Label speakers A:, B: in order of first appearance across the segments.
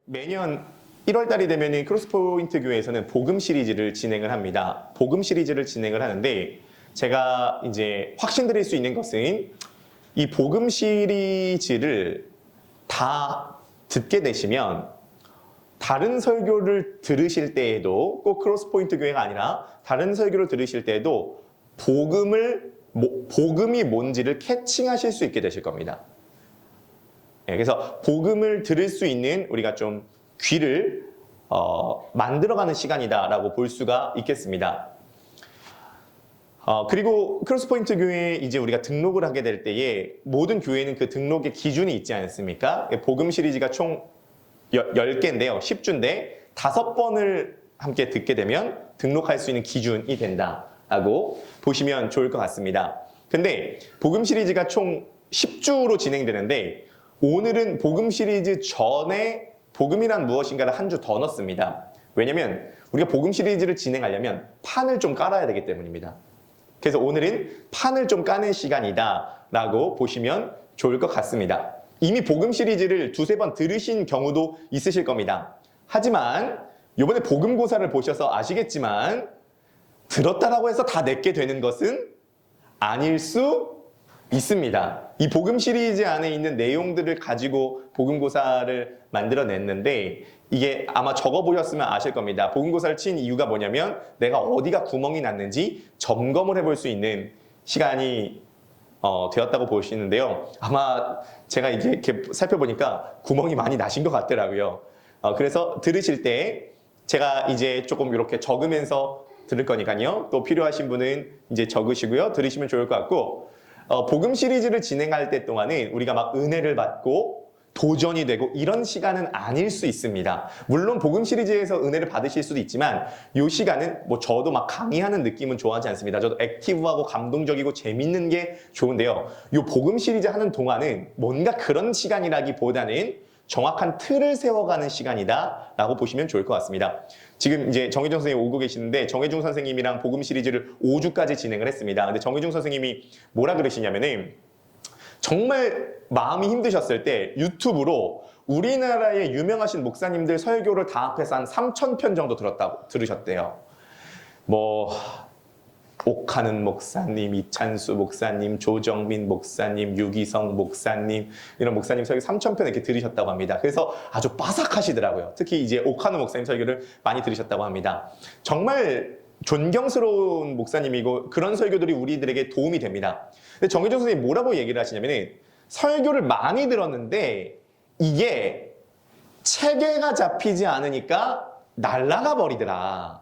A: 매년 1월 달이 되면 크로스포인트 교회에서는 복음 시리즈를 진행을 합니다. 복음 시리즈를 진행을 하는데 제가 이제 확신드릴 수 있는 것은 이 복음 시리즈를 다 듣게 되시면 다른 설교를 들으실 때에도 꼭 크로스포인트 교회가 아니라 다른 설교를 들으실 때에도 복음이 뭔지를 캐칭하실 수 있게 되실 겁니다. 그래서 복음을 들을 수 있는 우리가 좀 귀를 만들어가는 시간이다라고 볼 수가 있겠습니다. 그리고 크로스포인트 교회에 이제 우리가 등록을 하게 될 때에 모든 교회는 그 등록의 기준이 있지 않습니까? 복음 시리즈가 총 10개인데요. 10주인데 5번을 함께 듣게 되면 등록할 수 있는 기준이 된다라고 보시면 좋을 것 같습니다. 근데 복음 시리즈가 총 10주로 진행되는데 오늘은 복음 시리즈 전에 복음이란 무엇인가를 한 주 더 넣습니다. 왜냐면 우리가 복음 시리즈를 진행하려면 판을 좀 깔아야 되기 때문입니다. 그래서 오늘은 판을 좀 까는 시간이다 라고 보시면 좋을 것 같습니다. 이미 복음 시리즈를 2-3번 들으신 경우도 있으실 겁니다. 하지만 이번에 복음고사를 보셔서 아시겠지만 들었다라고 해서 다 내게 되는 것은 아닐 수 있습니다. 이 복음 시리즈 안에 있는 내용들을 가지고 복음고사를 만들어냈는데 이게 아마 적어보셨으면 아실 겁니다. 복음고사를 친 이유가 뭐냐면 내가 어디가 구멍이 났는지 점검을 해볼 수 있는 시간이 되었다고 보시는데요. 아마 제가 이렇게 살펴보니까 구멍이 많이 나신 것 같더라고요. 그래서 들으실 때 제가 이제 조금 이렇게 적으면서 들을 거니까요. 또 필요하신 분은 이제 적으시고요. 들으시면 좋을 것 같고 복음 시리즈를 진행할 때 동안은 우리가 막 은혜를 받고 도전이 되고 이런 시간은 아닐 수 있습니다. 물론 복음 시리즈에서 은혜를 받으실 수도 있지만 이 시간은 뭐 저도 막 강의하는 느낌은 좋아하지 않습니다. 저도 액티브하고 감동적이고 재밌는 게 좋은데요. 이 복음 시리즈 하는 동안은 뭔가 그런 시간이라기보다는 정확한 틀을 세워가는 시간이다 라고 보시면 좋을 것 같습니다. 지금 이제 정혜중 선생님 오고 계시는데 정혜중 선생님이랑 복음 시리즈를 5주까지 진행을 했습니다. 근데 정혜중 선생님이 뭐라 그러시냐면은 정말 마음이 힘드셨을 때 유튜브로 우리나라의 유명하신 목사님들 설교를 다 합해서 한 3,000편 정도 들으셨대요. 뭐 옥하는 목사님, 이찬수 목사님, 조정민 목사님, 유기성 목사님 이런 목사님 설교 3,000편 이렇게 들으셨다고 합니다. 그래서 아주 빠삭하시더라고요. 특히 이제 옥하는 목사님 설교를 많이 들으셨다고 합니다. 정말 존경스러운 목사님이고 그런 설교들이 우리들에게 도움이 됩니다. 근데 정혜정 선생님이 뭐라고 얘기를 하시냐면은 설교를 많이 들었는데 이게 체계가 잡히지 않으니까 날아가 버리더라.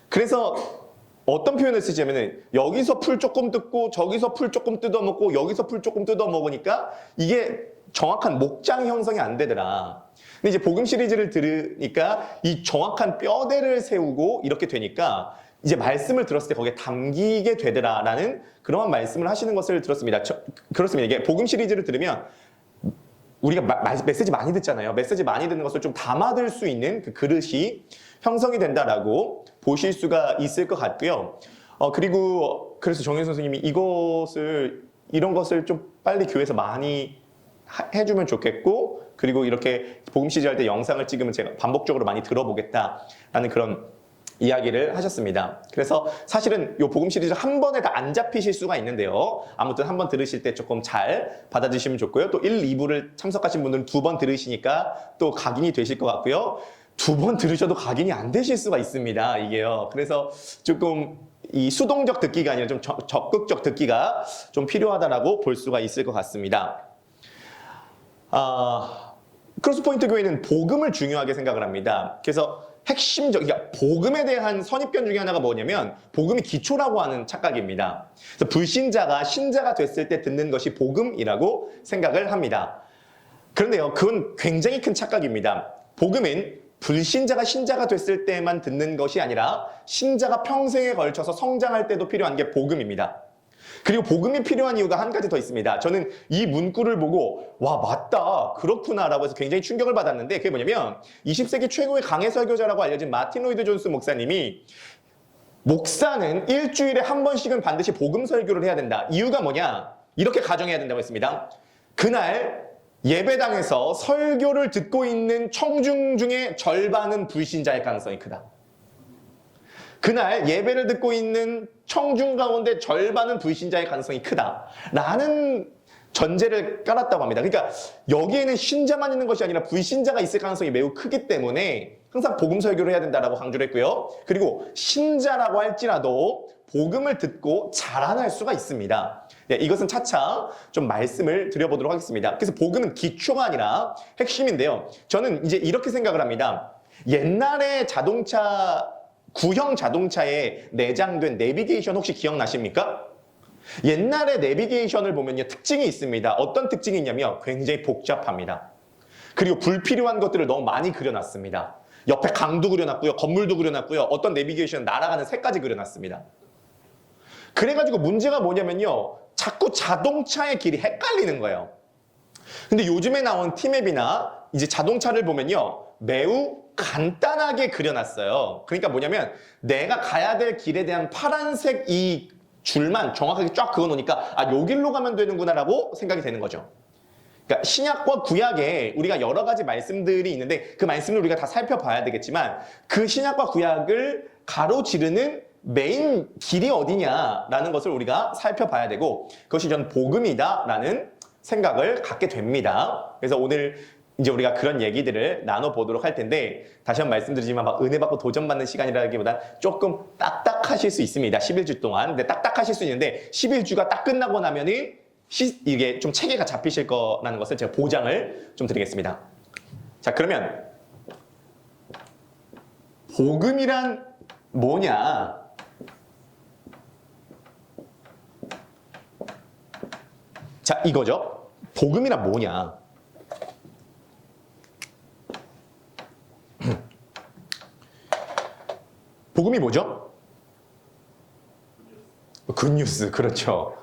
A: 그래서 어떤 표현을 쓰자면은 여기서 풀 조금 뜯고 저기서 풀 조금 뜯어먹고 여기서 풀 조금 뜯어먹으니까 이게 정확한 목장 형성이 안 되더라. 근데 이제 복음 시리즈를 들으니까 이 정확한 뼈대를 세우고 이렇게 되니까 이제 말씀을 들었을 때 거기에 담기게 되더라라는 그러한 말씀을 하시는 것을 들었습니다. 그렇습니다. 이게 복음 시리즈를 들으면 우리가 메시지 많이 듣잖아요. 메시지 많이 듣는 것을 좀 담아들 수 있는 그 그릇이 형성이 된다라고 보실 수가 있을 것 같고요. 그리고 그래서 정현 선생님이 이런 것을 좀 빨리 교회에서 많이 해주면 좋겠고, 그리고 이렇게 복음 시리즈 할 때 영상을 찍으면 제가 반복적으로 많이 들어보겠다라는 그런 이야기를 하셨습니다. 그래서 사실은 이 복음 시리즈 한 번에 다 안 잡히실 수가 있는데요. 아무튼 한 번 들으실 때 조금 잘 받아주시면 좋고요. 또 1, 2부를 참석하신 분들은 2번 들으시니까 또 각인이 되실 것 같고요. 2번 들으셔도 각인이 안 되실 수가 있습니다. 이게요. 그래서 조금 이 수동적 듣기가 아니라 좀 적극적 듣기가 좀 필요하다라고 볼 수가 있을 것 같습니다. 크로스포인트 교회는 복음을 중요하게 생각을 합니다. 그래서 그러니까 복음에 대한 선입견 중에 하나가 뭐냐면 복음이 기초라고 하는 착각입니다. 그래서 불신자가 신자가 됐을 때 듣는 것이 복음이라고 생각을 합니다. 그런데요, 그건 굉장히 큰 착각입니다. 복음은 불신자가 신자가 됐을 때만 듣는 것이 아니라 신자가 평생에 걸쳐서 성장할 때도 필요한 게 복음입니다. 그리고 복음이 필요한 이유가 한 가지 더 있습니다. 저는 이 문구를 보고 와 맞다 그렇구나라고 해서 굉장히 충격을 받았는데 그게 뭐냐면 20세기 최고의 강해 설교자라고 알려진 마틴 로이드 존스 목사님이 목사는 일주일에 한 번씩은 반드시 복음 설교를 해야 된다. 이유가 뭐냐? 이렇게 가정해야 된다고 했습니다. 그날 예배당에서 설교를 듣고 있는 청중 중에 절반은 불신자일 가능성이 크다. 그날 예배를 듣고 있는 청중 가운데 절반은 불신자의 가능성이 크다. 라는 전제를 깔았다고 합니다. 그러니까 여기에는 신자만 있는 것이 아니라 불신자가 있을 가능성이 매우 크기 때문에 항상 복음 설교를 해야 된다라고 강조를 했고요. 그리고 신자라고 할지라도 복음을 듣고 자라날 수가 있습니다. 네, 이것은 차차 좀 말씀을 드려보도록 하겠습니다. 그래서 복음은 기초가 아니라 핵심인데요. 저는 이제 이렇게 생각을 합니다. 옛날에 구형 자동차에 내장된 내비게이션 혹시 기억나십니까? 옛날에 내비게이션을 보면요, 특징이 있습니다. 어떤 특징이 있냐면 굉장히 복잡합니다. 그리고 불필요한 것들을 너무 많이 그려놨습니다. 옆에 강도 그려놨고요, 건물도 그려놨고요, 어떤 내비게이션 날아가는 새까지 그려놨습니다. 그래가지고 문제가 뭐냐면요, 자꾸 자동차의 길이 헷갈리는 거예요. 근데 요즘에 나온 티맵이나 이제 자동차를 보면요, 매우 간단하게 그려놨어요. 그러니까 뭐냐면 내가 가야 될 길에 대한 파란색 이 줄만 정확하게 쫙 그어놓으니까 아, 요 길로 가면 되는구나라고 생각이 되는 거죠. 그러니까 신약과 구약에 우리가 여러 가지 말씀들이 있는데 그 말씀을 우리가 다 살펴봐야 되겠지만 그 신약과 구약을 가로지르는 메인 길이 어디냐라는 것을 우리가 살펴봐야 되고 그것이 전 복음이다라는 생각을 갖게 됩니다. 그래서 오늘 이제 우리가 그런 얘기들을 나눠보도록 할 텐데 다시 한번 말씀드리지만 막 은혜 받고 도전받는 시간이라기보단 조금 딱딱하실 수 있습니다. 11주 동안. 근데 딱딱하실 수 있는데 11주가 딱 끝나고 나면은 이게 좀 체계가 잡히실 거라는 것을 제가 보장을 좀 드리겠습니다. 자, 그러면 복음이란 뭐냐? 자, 이거죠. 복음이란 뭐냐? 복음이 뭐죠? 굿뉴스, 그렇죠.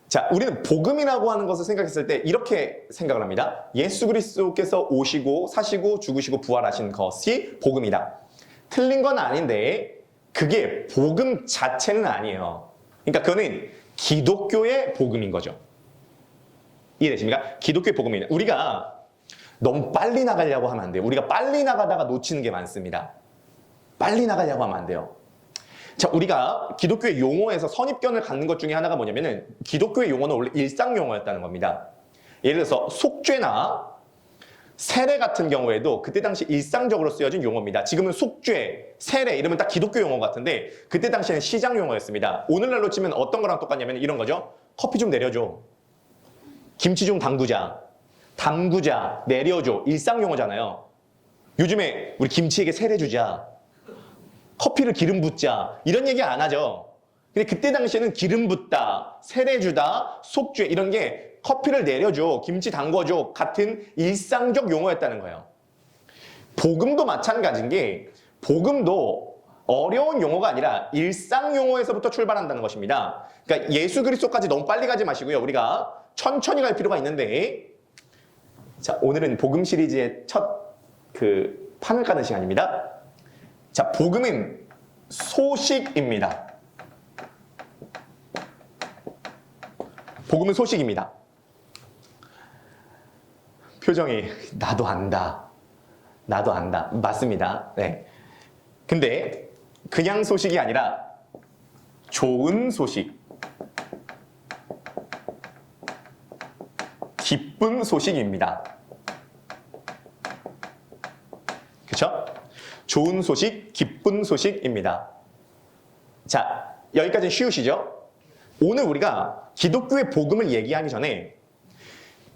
A: 자, 우리는 복음이라고 하는 것을 생각했을 때 이렇게 생각을 합니다. 예수 그리스도께서 오시고 사시고 죽으시고 부활하신 것이 복음이다. 틀린 건 아닌데 그게 복음 자체는 아니에요. 그러니까 그거는 기독교의 복음인 거죠. 이해되십니까? 기독교의 복음이에요. 우리가 너무 빨리 나가려고 하면 안 돼요. 우리가 빨리 나가다가 놓치는 게 많습니다. 빨리 나가려고 하면 안 돼요. 자, 우리가 기독교의 용어에서 선입견을 갖는 것 중에 하나가 뭐냐면은 기독교의 용어는 원래 일상 용어였다는 겁니다. 예를 들어서 속죄나 세례 같은 경우에도 그때 당시 일상적으로 쓰여진 용어입니다. 지금은 속죄, 세례 이러면 딱 기독교 용어 같은데 그때 당시에는 시장 용어였습니다. 오늘날로 치면 어떤 거랑 똑같냐면 이런 거죠. 커피 좀 내려줘. 김치 좀 담그자. 담그자, 내려줘. 일상 용어잖아요. 요즘에 우리 김치에게 세례 주자. 커피를 기름 붓자 이런 얘기 안 하죠. 근데 그때 당시에는 기름 붓다, 세례 주다, 속죄 이런 게 커피를 내려줘, 김치 담궈줘 같은 일상적 용어였다는 거예요. 복음도 마찬가지인 게 복음도 어려운 용어가 아니라 일상 용어에서부터 출발한다는 것입니다. 그러니까 예수 그리스도까지 너무 빨리 가지 마시고요. 우리가 천천히 갈 필요가 있는데 자, 오늘은 복음 시리즈의 첫 판을 까는 시간입니다. 자, 복음은 소식입니다. 복음은 소식입니다. 표정이 나도 안다. 나도 안다. 맞습니다. 네. 근데 그냥 소식이 아니라 좋은 소식. 기쁜 소식입니다. 그렇죠? 좋은 소식, 기쁜 소식입니다. 자, 여기까지는 쉬우시죠? 오늘 우리가 기독교의 복음을 얘기하기 전에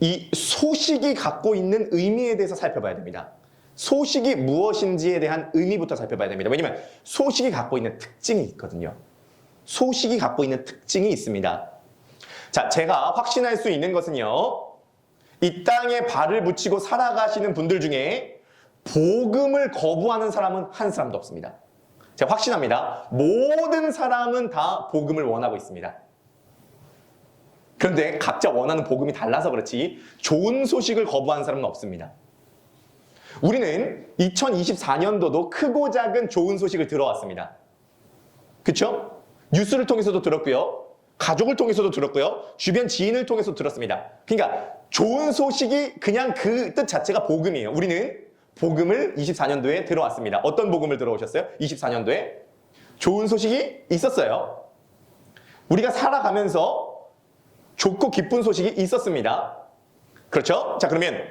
A: 이 소식이 갖고 있는 의미에 대해서 살펴봐야 됩니다. 소식이 무엇인지에 대한 의미부터 살펴봐야 됩니다. 왜냐하면 소식이 갖고 있는 특징이 있거든요. 소식이 갖고 있는 특징이 있습니다. 자, 제가 확신할 수 있는 것은요. 이 땅에 발을 붙이고 살아가시는 분들 중에 복음을 거부하는 사람은 한 사람도 없습니다. 제가 확신합니다. 모든 사람은 다 복음을 원하고 있습니다. 그런데 각자 원하는 복음이 달라서 그렇지 좋은 소식을 거부하는 사람은 없습니다. 우리는 2024년도도 크고 작은 좋은 소식을 들어왔습니다. 그렇죠? 뉴스를 통해서도 들었고요. 가족을 통해서도 들었고요. 주변 지인을 통해서 들었습니다. 그러니까 좋은 소식이 그냥 그 뜻 자체가 복음이에요. 우리는 복음을 24년도에 들어왔습니다. 어떤 복음을 들어오셨어요? 24년도에 좋은 소식이 있었어요. 우리가 살아가면서 좋고 기쁜 소식이 있었습니다. 그렇죠? 자, 그러면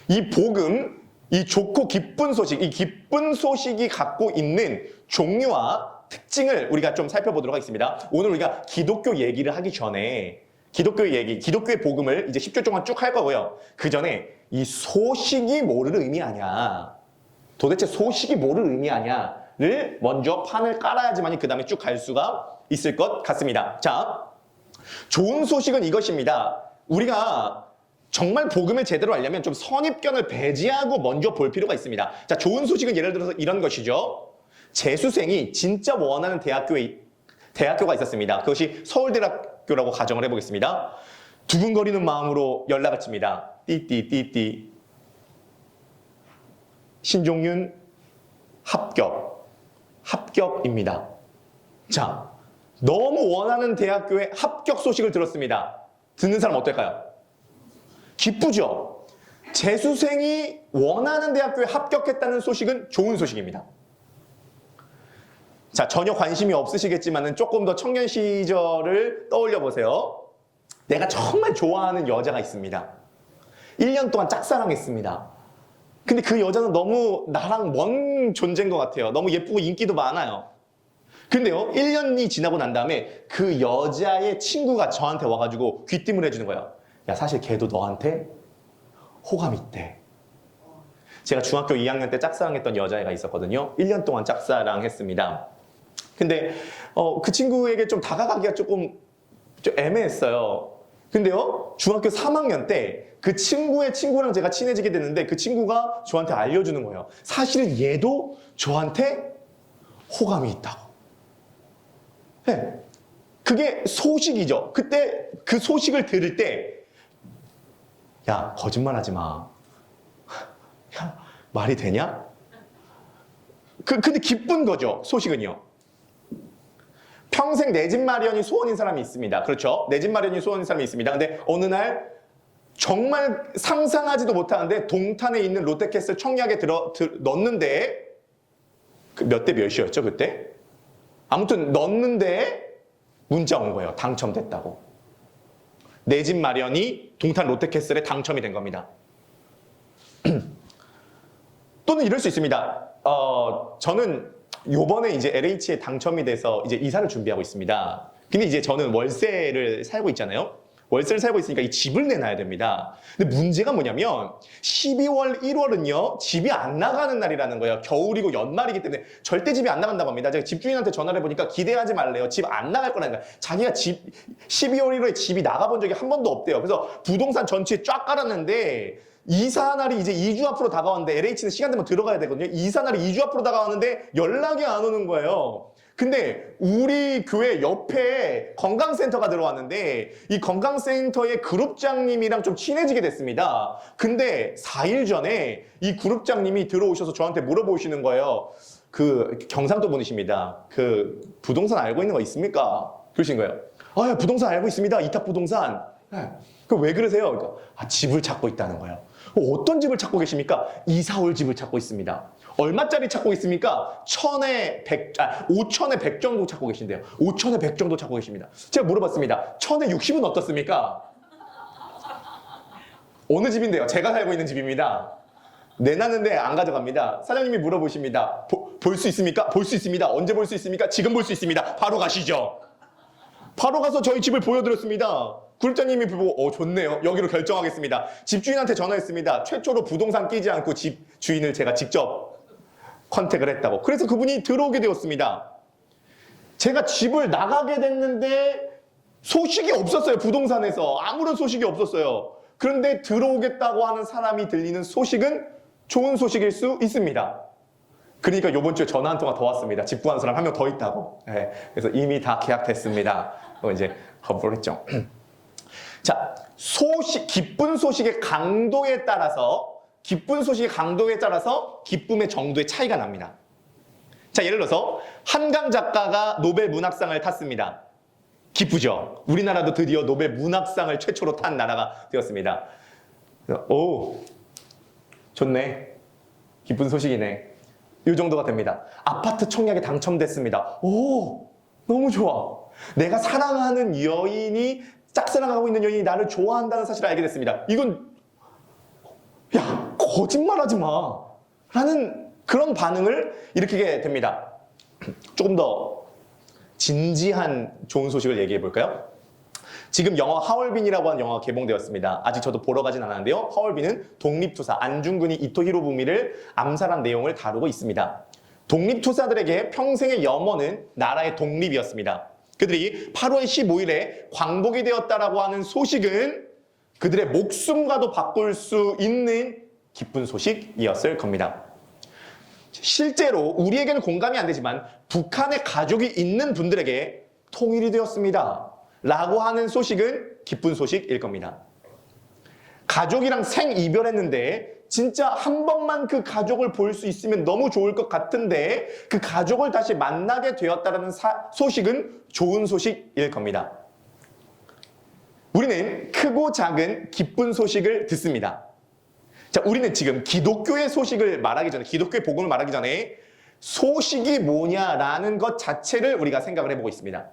A: 이 복음, 이 좋고 기쁜 소식, 이 기쁜 소식이 갖고 있는 종류와 특징을 우리가 좀 살펴보도록 하겠습니다. 오늘 우리가 기독교 얘기를 하기 전에 기독교의 복음을 이제 10주 동안 쭉 할 거고요. 그 전에 이 소식이 뭐를 의미하냐, 도대체 소식이 뭐를 의미하냐를 먼저 판을 깔아야지만 그 다음에 쭉 갈 수가 있을 것 같습니다. 자, 좋은 소식은 이것입니다. 우리가 정말 복음을 제대로 알려면 좀 선입견을 배제하고 먼저 볼 필요가 있습니다. 자, 좋은 소식은 예를 들어서 이런 것이죠. 재수생이 진짜 원하는 대학교가 있었습니다. 그것이 서울대학교라고 가정을 해보겠습니다. 두근거리는 마음으로 연락을 칩니다. 띠띠띠띠. 신종윤 합격입니다. 자, 너무 원하는 대학교의 합격 소식을 들었습니다. 듣는 사람 어떨까요? 기쁘죠? 재수생이 원하는 대학교에 합격했다는 소식은 좋은 소식입니다. 자, 전혀 관심이 없으시겠지만 조금 더 청년 시절을 떠올려 보세요. 내가 정말 좋아하는 여자가 있습니다. 1년 동안 짝사랑했습니다. 근데 그 여자는 너무 나랑 먼 존재인 것 같아요. 너무 예쁘고 인기도 많아요. 근데요, 1년이 지나고 난 다음에 그 여자의 친구가 저한테 와가지고 귀띔을 해주는 거예요. 야, 사실 걔도 너한테 호감 있대. 제가 중학교 2학년 때 짝사랑했던 여자애가 있었거든요. 1년 동안 짝사랑했습니다. 근데 그 친구에게 좀 다가가기가 좀 애매했어요. 근데요, 중학교 3학년 때 그 친구의 친구랑 제가 친해지게 됐는데 그 친구가 저한테 알려주는 거예요. 사실 얘도 저한테 호감이 있다고. 네. 그게 소식이죠. 그때 그 소식을 들을 때, 야, 거짓말하지 마. 야, 말이 되냐? 근데 기쁜 거죠, 소식은요. 평생 내 집 마련이 소원인 사람이 있습니다. 그렇죠? 내 집 마련이 소원인 사람이 있습니다. 근데 어느 날 정말 상상하지도 못하는데 동탄에 있는 롯데캐슬 청약에 넣었는데 몇 대 몇이었죠, 그때? 아무튼 넣었는데 문자 온 거예요. 당첨됐다고. 내 집 마련이 동탄 롯데캐슬에 당첨이 된 겁니다. 또는 이럴 수 있습니다. 저는 요번에 이제 LH에 당첨이 돼서 이제 이사를 준비하고 있습니다. 근데 이제 저는 월세를 살고 있잖아요. 월세를 살고 있으니까 이 집을 내놔야 됩니다. 근데 문제가 뭐냐면 12월, 1월은요 집이 안 나가는 날이라는 거예요. 겨울이고 연말이기 때문에 절대 집이 안 나간다고 합니다. 제가 집주인한테 전화를 해보니까 기대하지 말래요. 집 안 나갈 거라는 거예요. 자기가 12월, 1월에 집이 나가본 적이 한 번도 없대요. 그래서 부동산 전체에 쫙 깔았는데 이사 날이 이제 2주 앞으로 다가왔는데 LH는 시간 되면 들어가야 되거든요. 이사 날이 2주 앞으로 다가왔는데 연락이 안 오는 거예요. 근데 우리 교회 옆에 건강센터가 들어왔는데 이 건강센터의 그룹장님이랑 좀 친해지게 됐습니다. 근데 4일 전에 이 그룹장님이 들어오셔서 저한테 물어보시는 거예요. 그 경상도 분이십니다. 그 부동산 알고 있는 거 있습니까? 그러신 거예요. 아, 부동산 알고 있습니다. 이탁부동산. 그 왜 그러세요? 그러니까 집을 찾고 있다는 거예요. 어떤 집을 찾고 계십니까? 이사 올 집을 찾고 있습니다. 얼마짜리 찾고 있습니까? 5천에 100 정도 찾고 계신데요. 5천에 100 정도 찾고 계십니다. 제가 물어봤습니다. 1000에 60은 어떻습니까? 어느 집인데요? 제가 살고 있는 집입니다. 내놨는데 안 가져갑니다. 사장님이 물어보십니다. 볼 수 있습니까? 볼 수 있습니다. 언제 볼 수 있습니까? 지금 볼 수 있습니다. 바로 가시죠. 바로 가서 저희 집을 보여드렸습니다. 구립자님이 보고 좋네요. 여기로 결정하겠습니다. 집주인한테 전화했습니다. 최초로 부동산 끼지 않고 집 주인을 제가 직접 컨택을 했다고. 그래서 그분이 들어오게 되었습니다. 제가 집을 나가게 됐는데 소식이 없었어요. 부동산에서 아무런 소식이 없었어요. 그런데 들어오겠다고 하는 사람이 들리는 소식은 좋은 소식일 수 있습니다. 그러니까 이번 주에 전화 한 통화 더 왔습니다. 집 구한 사람 한 명 더 있다고. 네, 그래서 이미 다 계약됐습니다. 이제 거부를 했죠. 자, 기쁜 소식의 강도에 따라서 기쁨의 정도의 차이가 납니다. 자, 예를 들어서 한강 작가가 노벨 문학상을 탔습니다. 기쁘죠? 우리나라도 드디어 노벨 문학상을 최초로 탄 나라가 되었습니다. 오, 좋네. 기쁜 소식이네. 이 정도가 됩니다. 아파트 청약에 당첨됐습니다. 오, 너무 좋아. 내가 사랑하는 여인이, 짝사랑하고 있는 여인이 나를 좋아한다는 사실을 알게 됐습니다. 이건, 야, 거짓말하지 마. 라는 그런 반응을 일으키게 됩니다. 조금 더 진지한 좋은 소식을 얘기해 볼까요? 지금 영화 하얼빈이라고 하는 영화가 개봉되었습니다. 아직 저도 보러 가진 않았는데요. 하얼빈은 독립투사 안중근이 이토 히로부미를 암살한 내용을 다루고 있습니다. 독립투사들에게 평생의 염원은 나라의 독립이었습니다. 그들이 8월 15일에 광복이 되었다라고 하는 소식은 그들의 목숨과도 바꿀 수 있는 기쁜 소식이었을 겁니다. 실제로 우리에게는 공감이 안 되지만 북한에 가족이 있는 분들에게 통일이 되었습니다. 라고 하는 소식은 기쁜 소식일 겁니다. 가족이랑 생이별했는데 진짜 한 번만 그 가족을 볼 수 있으면 너무 좋을 것 같은데 그 가족을 다시 만나게 되었다는 소식은 좋은 소식일 겁니다. 우리는 크고 작은 기쁜 소식을 듣습니다. 자, 우리는 지금 기독교의 소식을 말하기 전에, 기독교의 복음을 말하기 전에 소식이 뭐냐라는 것 자체를 우리가 생각을 해보고 있습니다.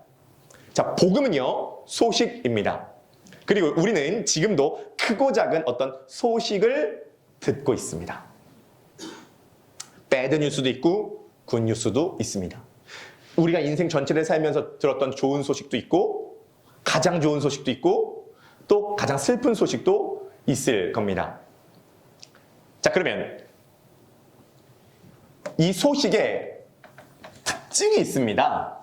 A: 자, 복음은요, 소식입니다. 그리고 우리는 지금도 크고 작은 어떤 소식을 듣고 있습니다. 배드 뉴스도 있고 굿 뉴스도 있습니다. 우리가 인생 전체를 살면서 들었던 좋은 소식도 있고 가장 좋은 소식도 있고 또 가장 슬픈 소식도 있을 겁니다. 자, 그러면 이 소식에 특징이 있습니다.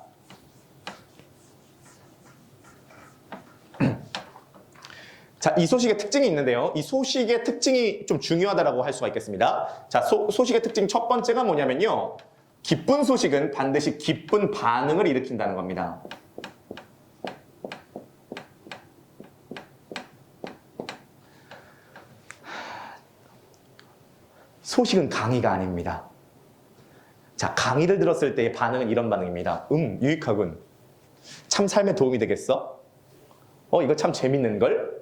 A: 자, 이 소식의 특징이 있는데요. 이 소식의 특징이 좀 중요하다고 할 수가 있겠습니다. 자, 소식의 특징 첫 번째가 뭐냐면요. 기쁜 소식은 반드시 기쁜 반응을 일으킨다는 겁니다. 소식은 강의가 아닙니다. 자, 강의를 들었을 때의 반응은 이런 반응입니다. 유익하군. 참 삶에 도움이 되겠어? 이거 참 재밌는걸?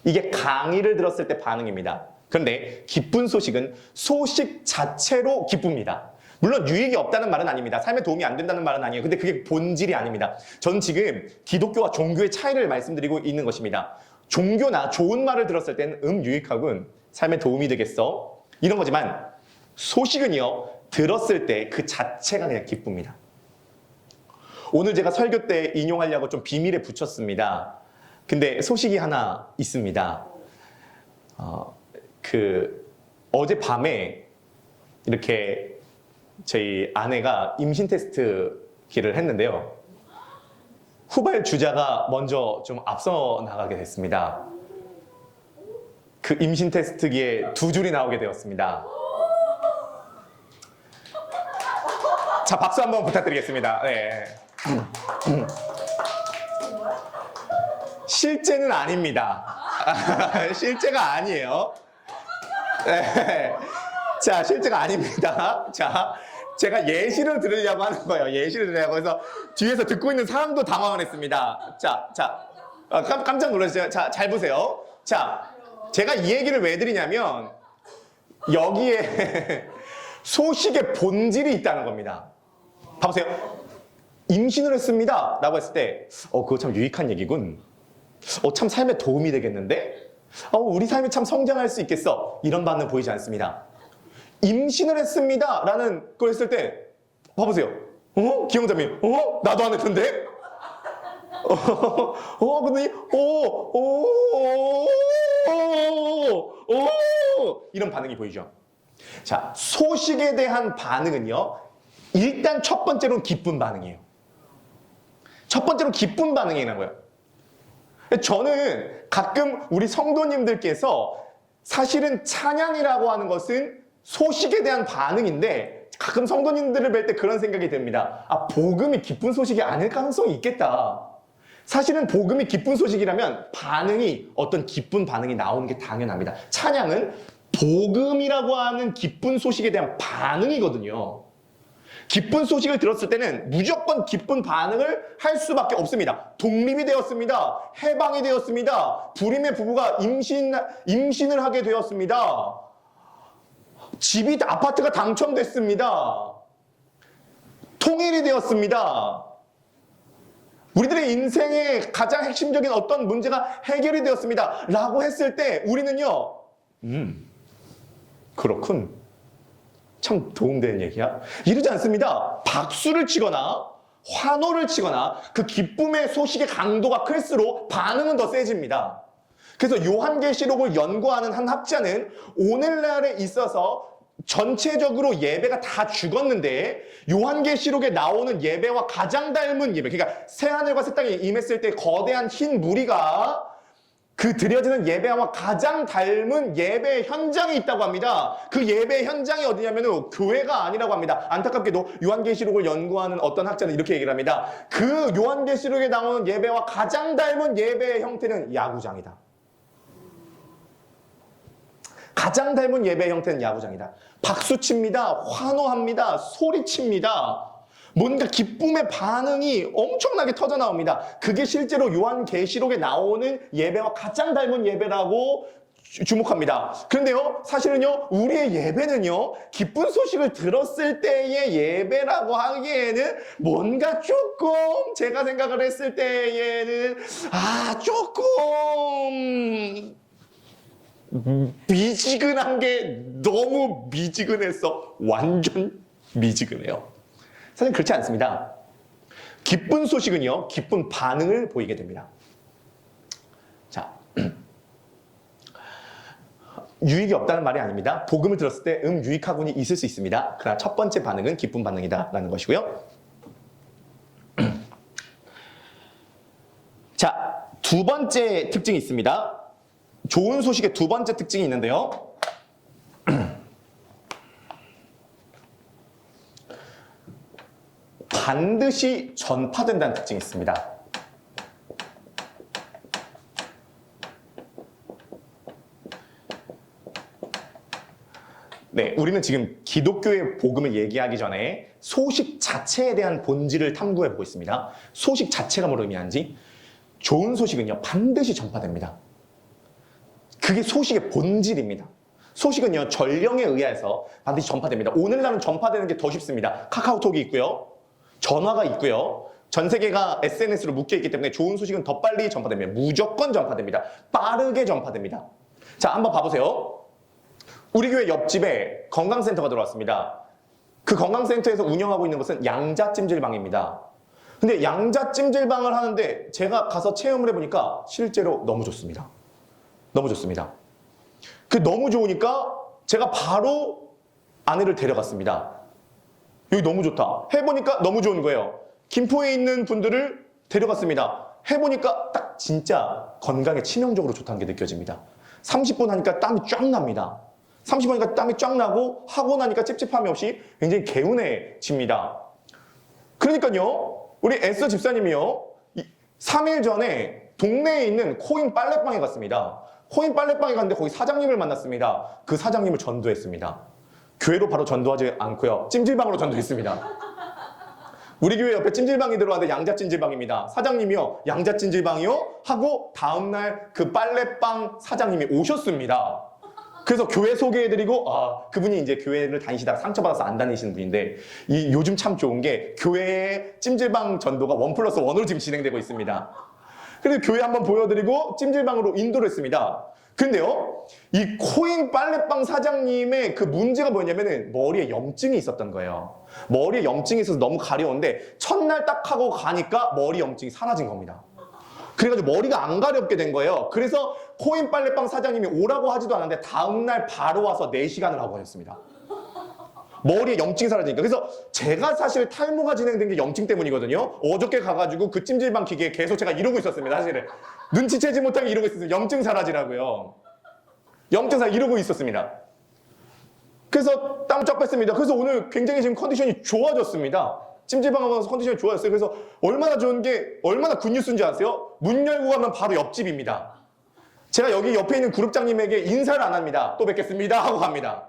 A: 이게 강의를 들었을 때 반응입니다. 그런데 기쁜 소식은 소식 자체로 기쁩니다. 물론 유익이 없다는 말은 아닙니다. 삶에 도움이 안 된다는 말은 아니에요. 근데 그게 본질이 아닙니다. 전 지금 기독교와 종교의 차이를 말씀드리고 있는 것입니다. 종교나 좋은 말을 들었을 때는 유익하군. 삶에 도움이 되겠어? 이런 거지만 소식은요, 들었을 때 그 자체가 그냥 기쁩니다. 오늘 제가 설교 때 인용하려고 좀 비밀에 붙였습니다. 근데 소식이 하나 있습니다. 어제 밤에 이렇게 저희 아내가 임신 테스트기를 했는데요. 후발 주자가 먼저 좀 앞서 나가게 됐습니다. 그 임신 테스트기에 2줄이 나오게 되었습니다. 자, 박수 한번 부탁드리겠습니다. 네. 실제는 아닙니다. 실제가 아니에요. 네. 자, 실제가 아닙니다. 자, 제가 예시를 들으려고 하는 거예요. 예시를 들으려고 해서 뒤에서 듣고 있는 사람도 당황을 했습니다. 자, 깜짝 놀라셨어요. 자, 잘 보세요. 자, 제가 이 얘기를 왜 드리냐면 여기에 소식의 본질이 있다는 겁니다. 봐보세요. 임신을 했습니다. 라고 했을 때 그거 참 유익한 얘기군. 참 삶에 도움이 되겠는데? 우리 삶이 참 성장할 수 있겠어. 이런 반응 보이지 않습니다. 임신을 했습니다. 라는 걸 했을 때 봐보세요. 기영자님, 나도 안 했던데? 근데 이런 반응이 보이죠. 자, 소식에 대한 반응은요, 일단 첫 번째로는 기쁜 반응이에요. 첫 번째로 기쁜 반응이라는 거예요. 저는 가끔 우리 성도님들께서 사실은 찬양이라고 하는 것은 소식에 대한 반응인데 가끔 성도님들을 뵐 때 그런 생각이 듭니다. 복음이 기쁜 소식이 아닐 가능성이 있겠다. 사실은 복음이 기쁜 소식이라면 어떤 기쁜 반응이 나오는 게 당연합니다. 찬양은 복음이라고 하는 기쁜 소식에 대한 반응이거든요. 기쁜 소식을 들었을 때는 무조건 기쁜 반응을 할 수밖에 없습니다. 독립이 되었습니다. 해방이 되었습니다. 불임의 부부가 임신을 하게 되었습니다. 아파트가 당첨됐습니다. 통일이 되었습니다. 우리들의 인생의 가장 핵심적인 어떤 문제가 해결이 되었습니다. 라고 했을 때 우리는요, 그렇군. 참 도움되는 얘기야. 이러지 않습니다. 박수를 치거나 환호를 치거나 그 기쁨의 소식의 강도가 클수록 반응은 더 세집니다. 그래서 요한계시록을 연구하는 한 학자는 오늘날에 있어서 전체적으로 예배가 다 죽었는데 요한계시록에 나오는 예배와 가장 닮은 예배, 그러니까 새하늘과 새 땅이 임했을 때 거대한 흰 무리가 그 드려지는 예배와 가장 닮은 예배 현장이 있다고 합니다. 그 예배 현장이 어디냐면 교회가 아니라고 합니다. 안타깝게도 요한계시록을 연구하는 어떤 학자는 이렇게 얘기를 합니다. 그 요한계시록에 나오는 예배와 가장 닮은 예배의 형태는 야구장이다. 가장 닮은 예배 형태는 야구장이다. 박수칩니다. 환호합니다. 소리칩니다. 뭔가 기쁨의 반응이 엄청나게 터져 나옵니다. 그게 실제로 요한계시록에 나오는 예배와 가장 닮은 예배라고 주목합니다. 그런데요, 사실은요, 우리의 예배는요, 기쁜 소식을 들었을 때의 예배라고 하기에는 뭔가 조금, 제가 생각을 했을 때에는, 조금, 미지근한 게 너무 미지근해서 완전 미지근해요. 사실 그렇지 않습니다. 기쁜 소식은요, 기쁜 반응을 보이게 됩니다. 자, 유익이 없다는 말이 아닙니다. 복음을 들었을 때 유익하군이 있을 수 있습니다. 그러나 첫 번째 반응은 기쁜 반응이다라는 것이고요. 자, 두 번째 특징이 있습니다. 좋은 소식의 두 번째 특징이 있는데요. 반드시 전파된다는 특징이 있습니다. 네, 우리는 지금 기독교의 복음을 얘기하기 전에 소식 자체에 대한 본질을 탐구해보고 있습니다. 소식 자체가 뭘 의미하는지. 좋은 소식은요, 반드시 전파됩니다. 그게 소식의 본질입니다. 소식은요, 전령에 의해서 반드시 전파됩니다. 오늘날은 전파되는 게 더 쉽습니다. 카카오톡이 있고요. 전화가 있고요. 전 세계가 SNS로 묶여있기 때문에 좋은 소식은 더 빨리 전파됩니다. 무조건 전파됩니다. 빠르게 전파됩니다. 자, 한번 봐보세요. 우리 교회 옆집에 건강센터가 들어왔습니다. 그 건강센터에서 운영하고 있는 것은 양자찜질방입니다. 근데 양자찜질방을 하는데 제가 가서 체험을 해보니까 실제로 너무 좋습니다. 너무 좋습니다. 너무 좋으니까 제가 바로 아내를 데려갔습니다. 여기 너무 좋다. 해보니까 너무 좋은 거예요. 김포에 있는 분들을 데려갔습니다. 해보니까 딱 진짜 건강에 치명적으로 좋다는 게 느껴집니다. 30분 하니까 땀이 쫙 납니다. 30분 하니까 땀이 쫙 나고 하고 나니까 찝찝함이 없이 굉장히 개운해집니다. 그러니까요, 우리 에스더 집사님이요, 3일 전에 동네에 있는 코인 빨래방에 갔습니다. 코인 빨래방에 갔는데 거기 사장님을 만났습니다. 그 사장님을 전도했습니다. 교회로 바로 전도하지 않고요, 찜질방으로 전도했습니다. 우리 교회 옆에 찜질방이 들어왔는데 양자찜질방입니다. 사장님이요, 양자찜질방이요? 하고 다음날 그 빨래방 사장님이 오셨습니다. 그래서 교회 소개해드리고, 그분이 이제 교회를 다니시다가 상처받아서 안 다니시는 분인데, 요즘 참 좋은 게 교회의 찜질방 전도가 1+1으로 지금 진행되고 있습니다. 그래서 교회 한번 보여드리고 찜질방으로 인도를 했습니다. 근데요, 이 코인 빨래방 사장님의 그 문제가 뭐냐면은 머리에 염증이 있었던 거예요. 머리에 염증이 있어서 너무 가려운데 첫날 딱 하고 가니까 머리 염증이 사라진 겁니다. 그래가지고 머리가 안 가렵게 된 거예요. 그래서 코인 빨래방 사장님이 오라고 하지도 않았는데 다음날 바로 와서 4시간을 하고 가셨습니다. 머리에 염증이 사라지니까. 그래서 제가 사실 탈모가 진행된 게 염증 때문이거든요. 어저께 가가지고 그 찜질방 기계에 계속 제가 이러고 있었습니다. 사실은 눈치채지 못하게 이러고 있었어요. 염증 사라지라고요. 염증 사라 이러고 있었습니다. 그래서 땀 쫙 뺐습니다. 그래서 오늘 굉장히 지금 컨디션이 좋아졌습니다. 찜질방하고 나서 컨디션이 좋아졌어요. 그래서 얼마나 좋은 게, 얼마나 굿뉴스인지 아세요? 문 열고 가면 바로 옆집입니다. 제가 여기 옆에 있는 그룹장님에게 인사를 안 합니다. 또 뵙겠습니다 하고 갑니다.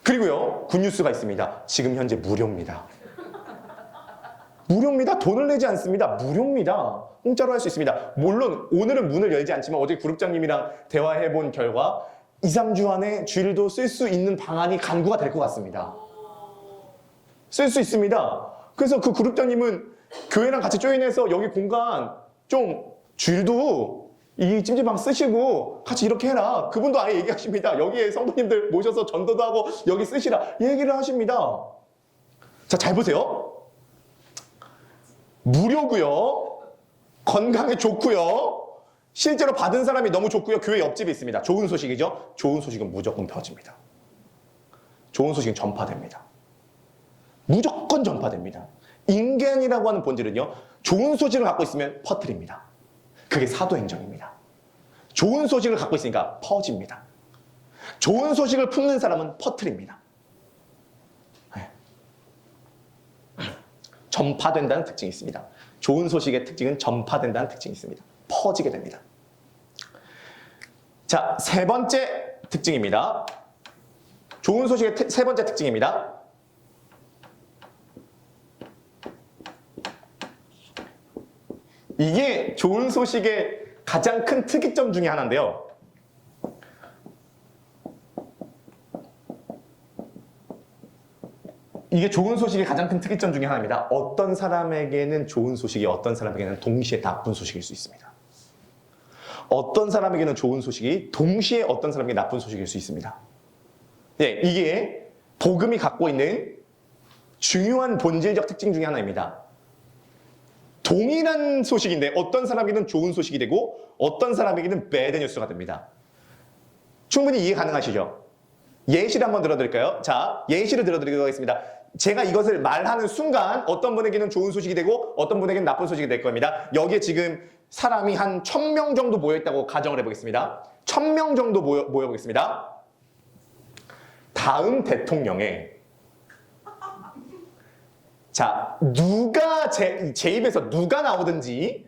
A: 그리고요, 굿뉴스가 있습니다. 지금 현재 무료입니다. 무료입니다. 돈을 내지 않습니다. 무료입니다. 공짜로 할 수 있습니다. 물론 오늘은 문을 열지 않지만 어제 그룹장님이랑 대화해본 결과 2, 3주 안에 주일도 쓸 수 있는 방안이 간구가 될 것 같습니다. 쓸 수 있습니다. 그래서 그 그룹장님은 교회랑 같이 조인해서 여기 공간 좀 주일도 이 찜질방 쓰시고 같이 이렇게 해라. 그분도 아예 얘기하십니다. 여기에 성도님들 모셔서 전도도 하고 여기 쓰시라. 얘기를 하십니다. 자, 잘 보세요. 무료고요. 건강에 좋고요. 실제로 받은 사람이 너무 좋고요. 교회 옆집에 있습니다. 좋은 소식이죠. 좋은 소식은 무조건 펴집니다. 좋은 소식은 전파됩니다. 무조건 전파됩니다. 인간이라고 하는 본질은요, 좋은 소식을 갖고 있으면 퍼뜨립니다. 그게 사도행정입니다. 좋은 소식을 갖고 있으니까 퍼집니다. 좋은 소식을 품는 사람은 퍼뜨립니다. 전파된다는 특징이 있습니다. 좋은 소식의 특징은 전파된다는 특징이 있습니다. 퍼지게 됩니다. 자, 세 번째 특징입니다. 좋은 소식의 세 번째 특징입니다. 이게 좋은 소식의 가장 큰 특이점 중에 하나인데요. 이게 좋은 소식의 가장 큰 특이점 중에 하나입니다. 어떤 사람에게는 좋은 소식이 어떤 사람에게는 동시에 나쁜 소식일 수 있습니다. 어떤 사람에게는 좋은 소식이 동시에 어떤 사람에게 나쁜 소식일 수 있습니다. 네, 이게 복음이 갖고 있는 중요한 본질적 특징 중에 하나입니다. 동일한 소식인데 어떤 사람에게는 좋은 소식이 되고 어떤 사람에게는 배드 뉴스가 됩니다. 충분히 이해 가능하시죠? 예시를 한번 들어드릴까요? 자, 예시를 들어드리도록 하겠습니다. 제가 이것을 말하는 순간 어떤 분에게는 좋은 소식이 되고 어떤 분에게는 나쁜 소식이 될 겁니다. 여기에 지금 사람이 한 1000명 정도 모여있다고 가정을 해보겠습니다. 1000명 정도 모여보겠습니다. 다음 대통령에 자, 누가 제 입에서 누가 나오든지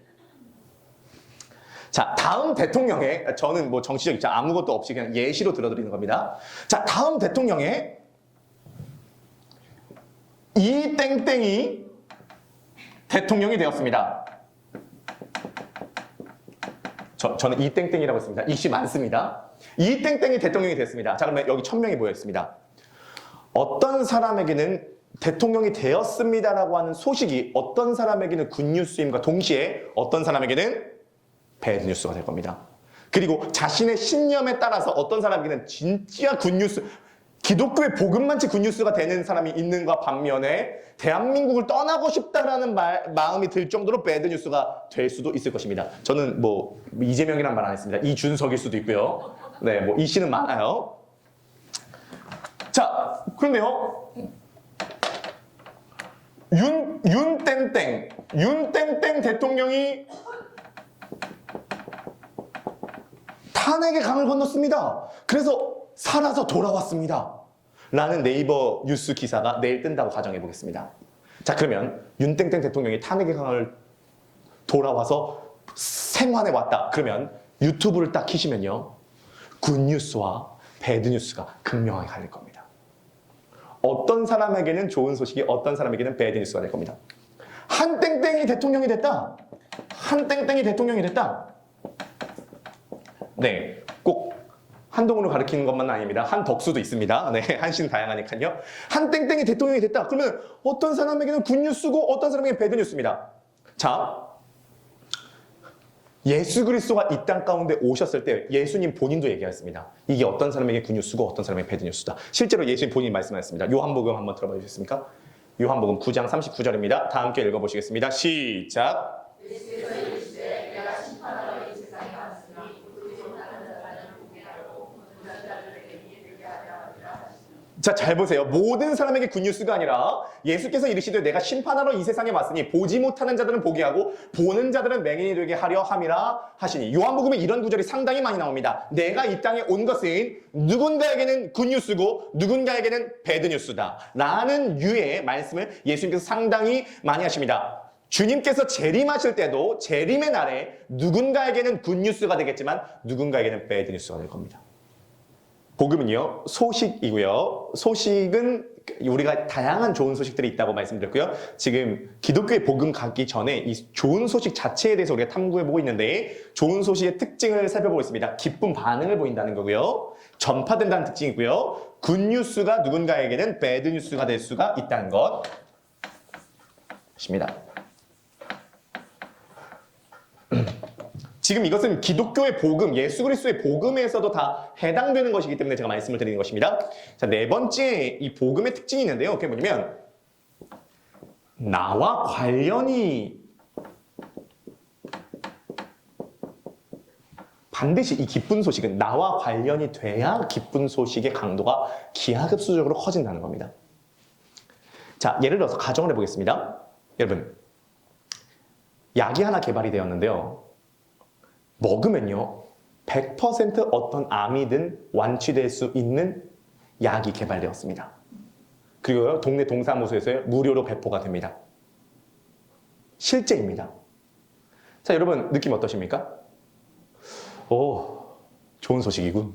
A: 자, 다음 대통령에 저는 뭐 정치적 입장 아무것도 없이 그냥 예시로 들어드리는 겁니다. 자, 다음 대통령에 이 땡땡이 대통령이 되었습니다. 저는 이 땡땡이라고 했습니다. 이시 많습니다. 이 땡땡이 대통령이 됐습니다. 자, 그러면 여기 1000명이 모여 있습니다. 어떤 사람에게는 대통령이 되었습니다라고 하는 소식이 어떤 사람에게는 굿뉴스임과 동시에 어떤 사람에게는 배드뉴스가 될 겁니다. 그리고 자신의 신념에 따라서 어떤 사람에게는 진짜 굿뉴스, 기독교의 복음만치 굿뉴스가 되는 사람이 있는가 반면에 대한민국을 떠나고 싶다라는 마음이 들 정도로 배드뉴스가 될 수도 있을 것입니다. 저는 뭐 이재명이란 말 안 했습니다. 이준석일 수도 있고요. 네, 뭐 이 씨는 많아요. 자, 그런데요. 윤땡땡 대통령이 탄핵의 강을 건넜습니다. 그래서 살아서 돌아왔습니다. 라는 네이버 뉴스 기사가 내일 뜬다고 가정해 보겠습니다. 자, 그러면 윤땡땡 대통령이 탄핵의 강을 돌아와서 생환해 왔다. 그러면 유튜브를 딱 키시면요. 굿뉴스와 배드뉴스가 극명하게 갈릴 겁니다. 어떤 사람에게는 좋은 소식이 어떤 사람에게는 배드뉴스가 될 겁니다. 한 땡땡이 대통령이 됐다. 한 땡땡이 대통령이 됐다. 네, 꼭 한동훈을 가리키는 것만 아닙니다. 한덕수도 있습니다. 네, 한씨는 다양하니까요. 한 땡땡이 대통령이 됐다. 그러면 어떤 사람에게는 굿뉴스고 어떤 사람에게는 배드뉴스입니다. 자, 예수 그리스도가 이 땅 가운데 오셨을 때 예수님 본인도 얘기했습니다. 이게 어떤 사람에게 굿뉴스고 어떤 사람에게 배드뉴스다. 실제로 예수님 본인이 말씀하셨습니다. 요한복음 한번 들어봐 주시겠습니까? 요한복음 9장 39절입니다. 다 함께 읽어보시겠습니다. 시작. 자, 잘 보세요. 모든 사람에게 굿뉴스가 아니라 예수께서 이르시되 내가 심판하러 이 세상에 왔으니 보지 못하는 자들은 보게 하고 보는 자들은 맹인이 되게 하려 함이라 하시니. 요한복음에 이런 구절이 상당히 많이 나옵니다. 내가 이 땅에 온 것은 누군가에게는 굿뉴스고 누군가에게는 배드뉴스다 라는 유의 말씀을 예수님께서 상당히 많이 하십니다. 주님께서 재림하실 때도 재림의 날에 누군가에게는 굿뉴스가 되겠지만 누군가에게는 배드뉴스가 될 겁니다. 복음은요, 소식이고요. 소식은 우리가 다양한 좋은 소식들이 있다고 말씀드렸고요. 지금 기독교의 복음 가기 전에 이 좋은 소식 자체에 대해서 우리가 탐구해보고 있는데 좋은 소식의 특징을 살펴보고 있습니다. 기쁜 반응을 보인다는 거고요. 전파된다는 특징이고요. 굿뉴스가 누군가에게는 배드뉴스가 될 수가 있다는 것입니다. 지금 이것은 기독교의 복음, 예수 그리스도의 복음에서도 다 해당되는 것이기 때문에 제가 말씀을 드리는 것입니다. 자, 네 번째 이 복음의 특징이 있는데요. 그게 뭐냐면 나와 관련이 반드시 이 기쁜 소식은 나와 관련이 돼야 기쁜 소식의 강도가 기하급수적으로 커진다는 겁니다. 자, 예를 들어서 가정을 해보겠습니다. 여러분, 약이 하나 개발이 되었는데요. 먹으면요 100% 어떤 암이든 완치될 수 있는 약이 개발되었습니다. 그리고 동네 동사무소에서 무료로 배포가 됩니다. 실제입니다. 자, 여러분 느낌 어떠십니까? 오, 좋은 소식이군.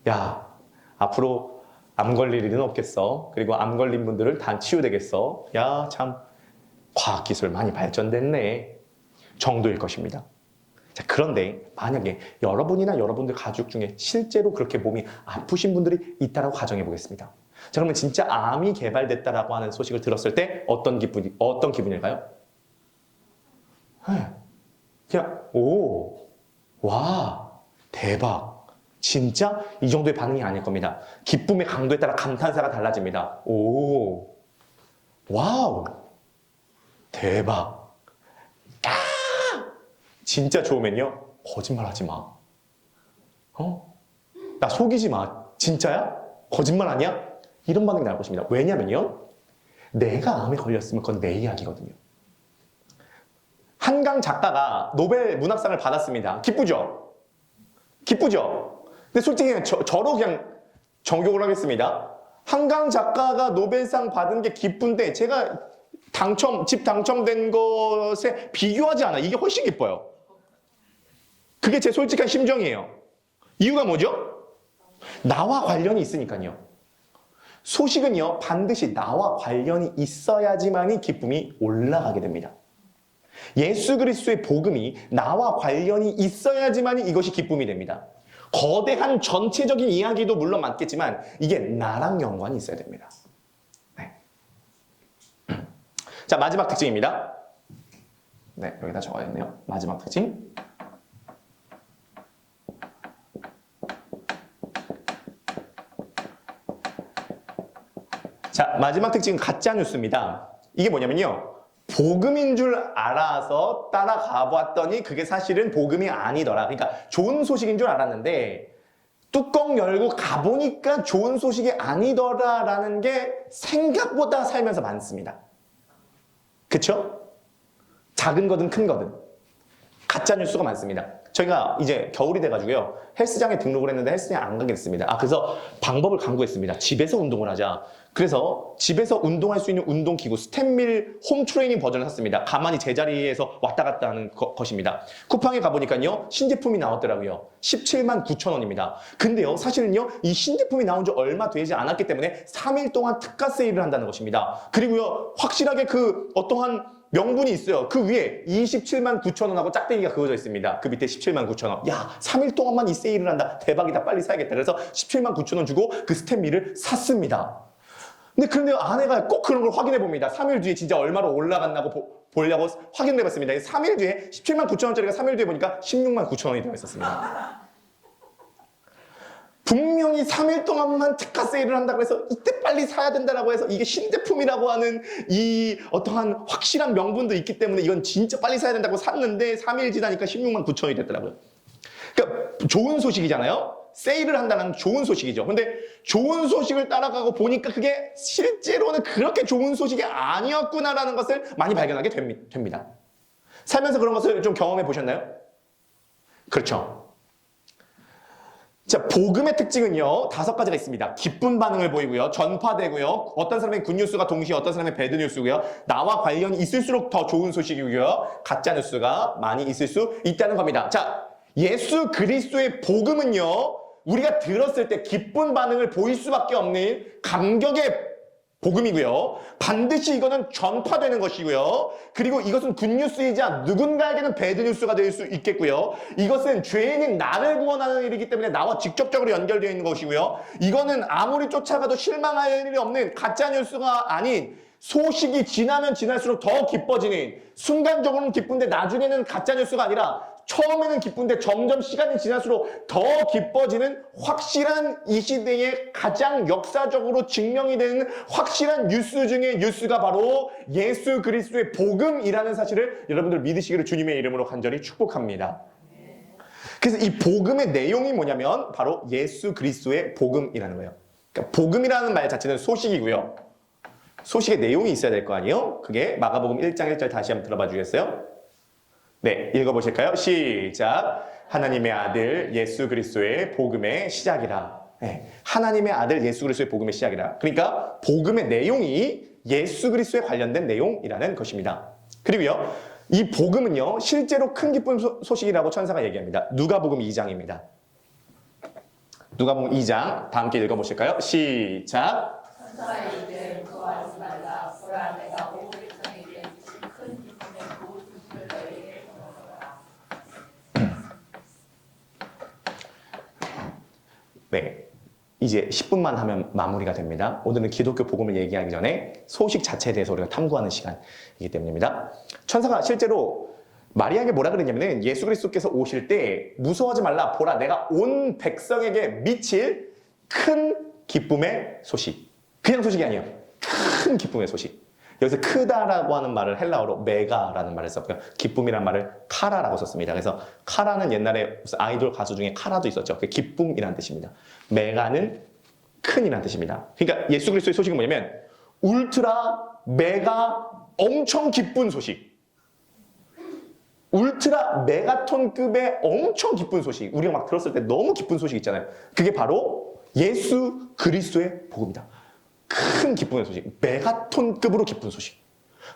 A: 야, 앞으로 암 걸릴 일은 없겠어. 그리고 암 걸린 분들을 다 치유되겠어. 야, 참 과학기술 많이 발전됐네 정도일 것입니다. 자, 그런데 만약에 여러분이나 여러분들 가족 중에 실제로 그렇게 몸이 아프신 분들이 있다고 가정해 보겠습니다. 자, 그러면 진짜 암이 개발됐다라고 하는 소식을 들었을 때 어떤 기분일까요? 그냥 오, 와, 대박. 진짜 이 정도의 반응이 아닐 겁니다. 기쁨의 강도에 따라 감탄사가 달라집니다. 오, 와우, 대박. 진짜 좋으면요, 거짓말하지 마. 나 속이지 마. 진짜야? 거짓말 아니야? 이런 반응이 나올 것입니다. 왜냐면요, 내가 암에 걸렸으면 그건 내 이야기거든요. 한강 작가가 노벨 문학상을 받았습니다. 기쁘죠? 기쁘죠? 근데 솔직히 그냥 저로 그냥 정격을 하겠습니다. 한강 작가가 노벨상 받은 게 기쁜데 제가 집 당첨된 것에 비교하지 않아. 이게 훨씬 기뻐요. 그게 제 솔직한 심정이에요. 이유가 뭐죠? 나와 관련이 있으니까요. 소식은요, 반드시 나와 관련이 있어야지만이 기쁨이 올라가게 됩니다. 예수 그리스도의 복음이 나와 관련이 있어야지만이 이것이 기쁨이 됩니다. 거대한 전체적인 이야기도 물론 맞겠지만 이게 나랑 연관이 있어야 됩니다. 네. 자, 마지막 특징입니다. 네, 여기다 적어야겠네요. 마지막 특징. 자, 마지막 특징은 가짜뉴스입니다. 이게 뭐냐면요, 복음인 줄 알아서 따라가 봤더니 그게 사실은 복음이 아니더라. 그러니까 좋은 소식인 줄 알았는데 뚜껑 열고 가보니까 좋은 소식이 아니더라라는 게 생각보다 살면서 많습니다. 그쵸? 작은 거든 큰 거든 가짜뉴스가 많습니다. 저희가 이제 겨울이 돼가지고요, 헬스장에 등록을 했는데 헬스장 안 가게 됐습니다. 그래서 방법을 강구했습니다. 집에서 운동을 하자. 그래서 집에서 운동할 수 있는 운동기구 스탠밀 홈 트레이닝 버전을 샀습니다. 가만히 제자리에서 왔다 갔다 하는 것입니다. 쿠팡에 가보니까요, 신제품이 나왔더라고요. 17만 9천 원입니다. 근데요, 사실은요, 이 신제품이 나온 지 얼마 되지 않았기 때문에 3일 동안 특가 세일을 한다는 것입니다. 그리고요, 확실하게 그 어떠한 명분이 있어요. 그 위에 27만 9천 원하고 짝대기가 그어져 있습니다. 그 밑에 17만 9천 원. 야, 3일 동안만 이 세일을 한다. 대박이다. 빨리 사야겠다. 그래서 17만 9천 원 주고 그 스탠밀을 샀습니다. 근데 그런데 아내가 꼭 그런 걸 확인해 봅니다. 3일 뒤에 진짜 얼마로 올라갔나고 보려고 확인해 봤습니다. 3일 뒤에 17만 9천 원짜리가 3일 뒤에 보니까 16만 9천 원이 되어 있었습니다. 분명히 3일 동안만 특가 세일을 한다고 해서 이때 빨리 사야 된다고 해서 이게 신제품이라고 하는 이 어떠한 확실한 명분도 있기 때문에 이건 진짜 빨리 사야 된다고 샀는데 3일 지나니까 16만 9천 원이 됐더라고요. 그러니까 좋은 소식이잖아요. 세일을 한다는 좋은 소식이죠. 근데 좋은 소식을 따라가고 보니까 그게 실제로는 그렇게 좋은 소식이 아니었구나라는 것을 많이 발견하게 됩니다. 살면서 그런 것을 좀 경험해 보셨나요? 그렇죠. 자, 복음의 특징은요, 5가지가 있습니다. 기쁜 반응을 보이고요, 전파되고요, 어떤 사람의 굿뉴스가 동시에 어떤 사람의 배드뉴스고요, 나와 관련이 있을수록 더 좋은 소식이고요, 가짜뉴스가 많이 있을 수 있다는 겁니다. 자, 예수 그리스도의 복음은요, 우리가 들었을 때 기쁜 반응을 보일 수밖에 없는 감격의 복음이고요. 반드시 이거는 전파되는 것이고요. 그리고 이것은 굿뉴스이자 누군가에게는 배드뉴스가 될 수 있겠고요. 이것은 죄인인 나를 구원하는 일이기 때문에 나와 직접적으로 연결되어 있는 것이고요. 이거는 아무리 쫓아가도 실망할 일이 없는 가짜뉴스가 아닌 소식이 지나면 지날수록 더 기뻐지는, 순간적으로는 기쁜데 나중에는 가짜뉴스가 아니라 처음에는 기쁜데 점점 시간이 지날수록 더 기뻐지는 확실한 이 시대의 가장 역사적으로 증명이 되는 확실한 뉴스 중에 뉴스가 바로 예수 그리스도의 복음이라는 사실을 여러분들 믿으시기를 주님의 이름으로 간절히 축복합니다. 그래서 이 복음의 내용이 뭐냐면 바로 예수 그리스도의 복음이라는 거예요. 그러니까 복음이라는 말 자체는 소식이고요. 소식의 내용이 있어야 될 거 아니에요? 그게 마가복음 1장 1절 다시 한번 들어봐 주겠어요? 네, 읽어보실까요? 시작. 하나님의 아들 예수 그리스도의 복음의 시작이라. 네, 하나님의 아들 예수 그리스도의 복음의 시작이라. 그러니까 복음의 내용이 예수 그리스도에 관련된 내용이라는 것입니다. 그리고요, 이 복음은요 실제로 큰 기쁜 소식이라고 천사가 얘기합니다. 누가복음 2장입니다. 누가복음 2장 다 함께 읽어보실까요? 시작.
B: 천사의 이름 구하지 말라. 보라 내가 온 백성에게 큰 기쁨의 그 소식을 너희에게 전하노라.
A: 네, 이제 10분만 하면 마무리가 됩니다. 오늘은 기독교 복음을 얘기하기 전에 소식 자체에 대해서 우리가 탐구하는 시간이기 때문입니다. 천사가 실제로 마리아에게 뭐라 그랬냐면은 예수 그리스도께서 오실 때 무서워하지 말라. 보라 내가 온 백성에게 미칠 큰 기쁨의 소식. 그냥 소식이 아니에요. 큰 기쁨의 소식. 여기서 크다라고 하는 말을 헬라어로 메가라는 말을 썼고요. 기쁨이란 말을 카라라고 썼습니다. 그래서 카라는 옛날에 무슨 아이돌 가수 중에 카라도 있었죠. 그게 기쁨이라는 뜻입니다. 메가는 큰이라는 뜻입니다. 그러니까 예수 그리스도의 소식은 뭐냐면 울트라 메가 엄청 기쁜 소식. 울트라 메가톤급의 엄청 기쁜 소식. 우리가 막 들었을 때 너무 기쁜 소식 있잖아요. 그게 바로 예수 그리스도의 복음이다. 큰 기쁨의 소식, 메가톤급으로 기쁜 소식.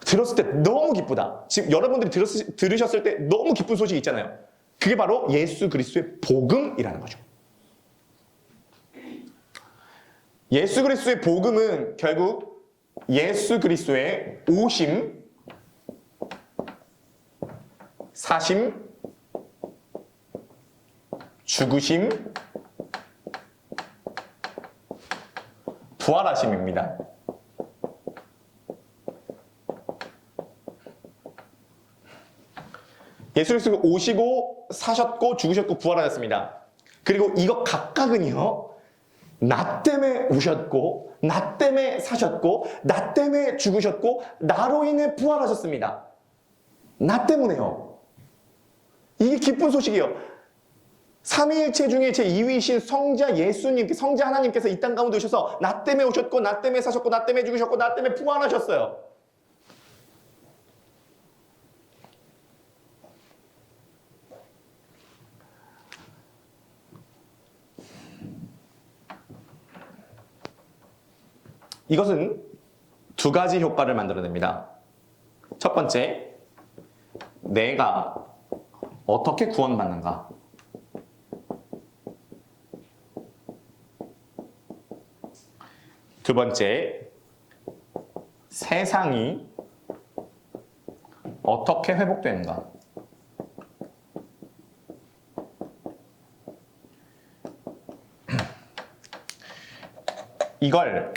A: 들었을 때 너무 기쁘다. 지금 여러분들이 들으셨을 때 너무 기쁜 소식 있잖아요. 그게 바로 예수 그리스도의 복음이라는 거죠. 예수 그리스도의 복음은 결국 예수 그리스도의 오심, 사심, 죽으심, 부활하심입니다. 예수 그리스도가 오시고 사셨고 죽으셨고 부활하셨습니다. 그리고 이거 각각은요, 나 때문에 오셨고 나 때문에 사셨고 나 때문에 죽으셨고 나로 인해 부활하셨습니다. 나 때문에요. 이게 기쁜 소식이에요. 삼위일체 중에 제2위이신 성자 예수님, 성자 하나님께서 이 땅 가운데 오셔서 나 때문에 오셨고 나 때문에 사셨고 나 때문에 죽으셨고 나 때문에 부활하셨어요. 이것은 두 가지 효과를 만들어냅니다. 첫 번째, 내가 어떻게 구원받는가? 두 번째, 세상이 어떻게 회복되는가? 이걸